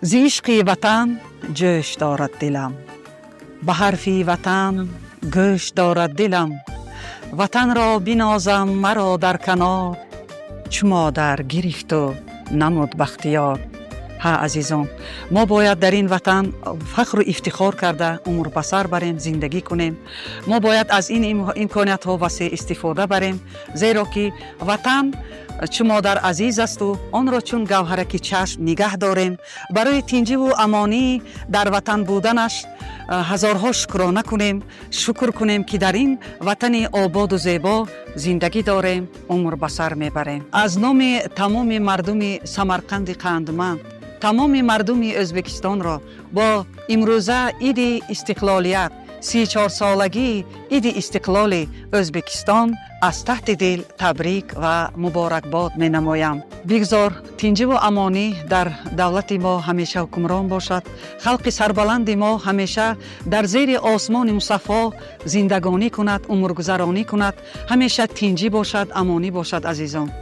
ز عشق وطن جوش دارد دلم، به حرف وطن گوش دارد دلم. وطن را بنازم مرا در کنار، چو مادر گرفت و نمود بختیار. ها عزیزان، ما باید در این وطن فخر و افتخار کرده عمر به سر بریم، زندگی کنیم. ما باید از این امکانیت ها وسیع استفاده بریم، زیرا که وطن چو مادر عزیز است و آن را چون گوهرک چشم نگه داریم. برای تنجی و امانی در وطن بودنش هزارها شکرانه کنیم، شکر کنیم که در این وطن آباد و زیبا زندگی داریم، عمر به سر میبریم. از نام تمام مردم سمرقند قندمند، تمام مردم ازبکستان را با امروزه عید استقلالیت 34 سالگی عید استقلال ازبکستان از تحت دل تبریک و مبارکباد می نمایم. بگذار تنجی و امانی در دولت ما همیشه حکمران باشد، خلق سربلند ما همیشه در زیر آسمان مصفا زندگانی کند، عمر گذرانی کند، همیشه تنجی باشد، امانی باشد. عزیزان.